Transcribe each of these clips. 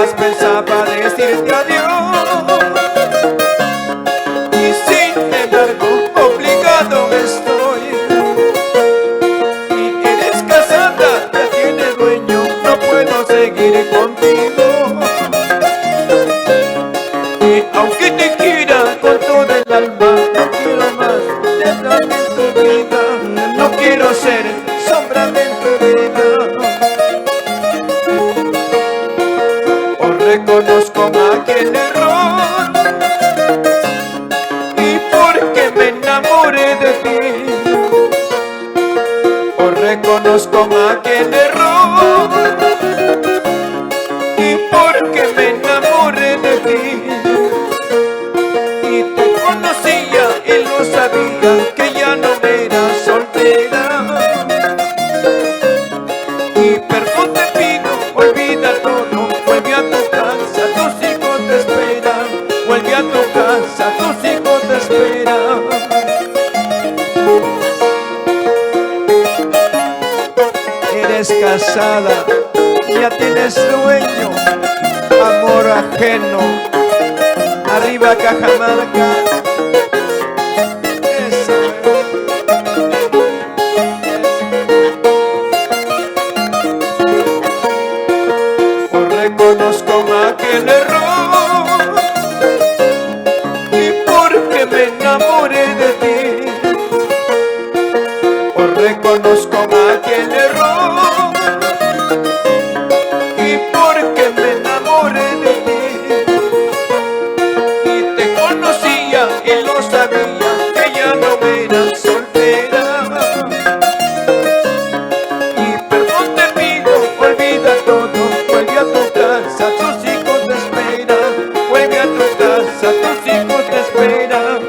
jamás pensaba decirte adiós. Y sin embargo, obligado estoy. Y eres casada, ya tienes dueño, no puedo seguir contigo. Y aunque te quiera con todo el alma, no quiero más entrar en tu vida. No quiero ser sombra de tu vida. Os reconozco aquel error, y porque me enamoré de ti. Os reconozco aquel error, y porque me enamoré de ti. Y te conocía y lo sabía, que ya no eras soltera. Y perdón te pido, olvida todo, vuelve a tu casa, tus hijos te esperan. Vuelve a tu casa, tus hijos te esperan. Eres casada, ya tienes dueño, amor ajeno. Arriba Cajamarca. Eso es. Os reconozco aquel error, y porque me enamoré de ti. Os reconozco aquel error, y porque me enamoré de ti. Y te conocía y lo sabía, que ya no eras soltera. Y perdón te pido, olvida todo, vuelve a tu casa, tus hijos te esperan. Vuelve a tu casa, tus hijos te esperan.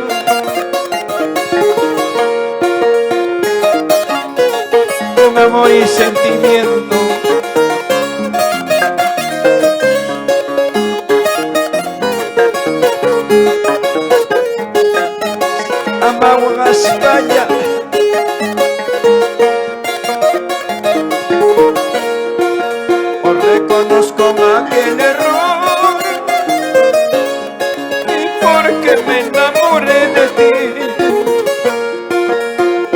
Con amor y sentimiento. Amagua España. Os reconozco aquel error, y porque me enamoré de ti.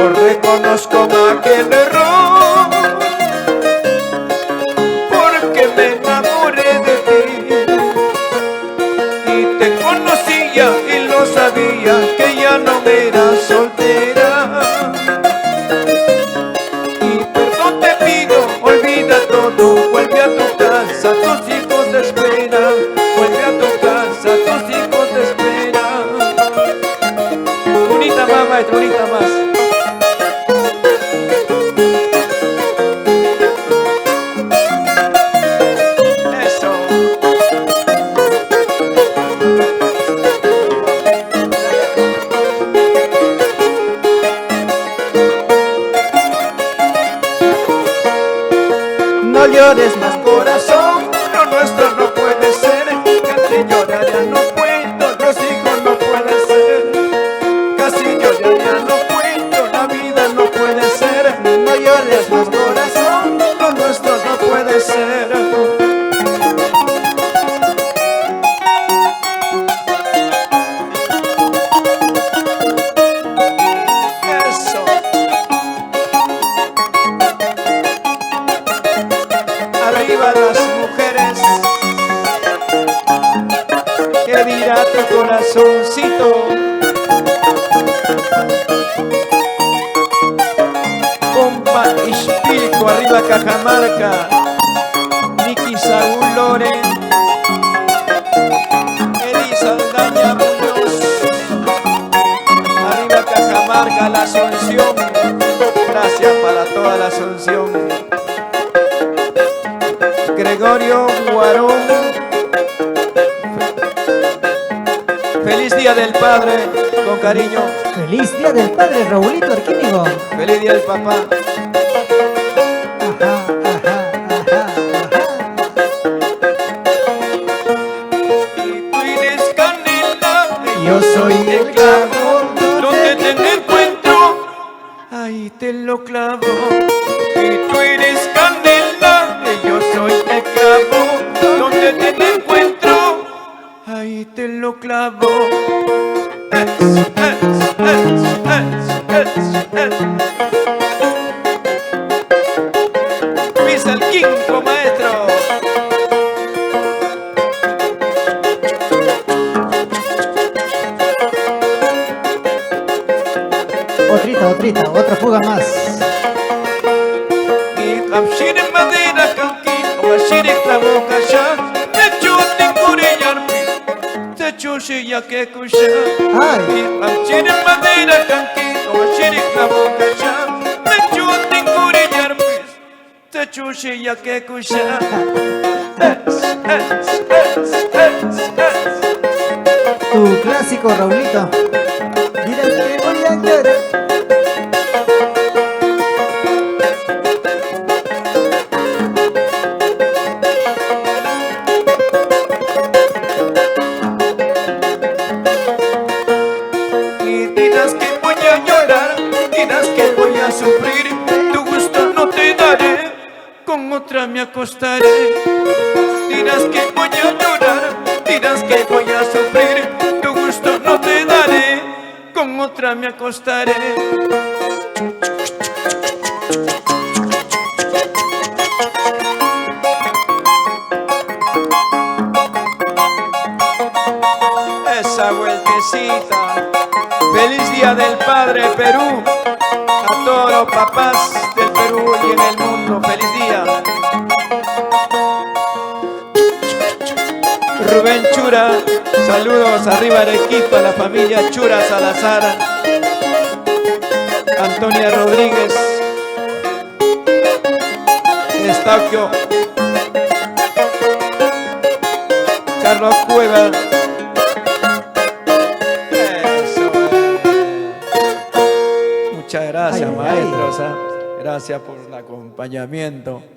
Os reconozco aquel error, porque me enamoré de ti. Y te conocía y lo sabía, que ya no eras soltera. Y perdón te pido, olvida todo, vuelve a tu casa, tus hijos te esperan. Vuelve a tu casa, tus hijos te esperan. Unita más, maestro, unita más. Eso. No llores más, corazón, lo nuestro no puede ser. Casi llorar ya no puedo, los hijos no pueden ser. Casi llorar ya no puedo, la vida no puede ser. No llores más, corazón, lo nuestro no puede ser. Eso. Arriba las mujeres. ¿Qué dirá tu corazoncito? Compa Ispilco, arriba Cajamarca. Niki Saúl Loren. Edi Saldaña Muñoz. Arriba Cajamarca, la Asunción. Gracias para toda la Asunción. Gregorio Guarón. Feliz Día del Padre, con cariño. Feliz Día del Padre, Raulito Arquímigo. Feliz Día del Papá. Ajá, ajá, ajá, ajá. Y tú eres canela, Yo soy el clavo. donde te encuentro, ahí te lo clavo. Y tú eres canela, y yo soy el clavo, donde te ahí te lo clavo. Pisa el quinto, maestro. Otra fuga más. Y amshire madera kanki, o ashire clavo kasha, te chuti kuriyarpi, te chushi ya que kusha. Ay. Y amshire madera kanki, o ashire clavo kasha, te chuti kuriyarpi, te chushi ya que kusha. Tu clásico, Raulito. Dirás que voy a llorar. Y dirás que voy a llorar, dirás que voy a sufrir, tu gusto no te daré, con otra me acostaré. Dirás que voy a llorar, dirás que voy a sufrir, tu gusto no te daré, con otra me acostaré. Esa vueltecita. Feliz Día del Padre, Perú. A todos los papás del Perú y en el mundo, feliz día. Rubén Chura, saludos arriba Arequipa, a la familia Chura Salazar. Antonia Rodríguez, Estaquio. Carlos Cueva. Muchas gracias, Ay, ay, maestros. Gracias por el acompañamiento.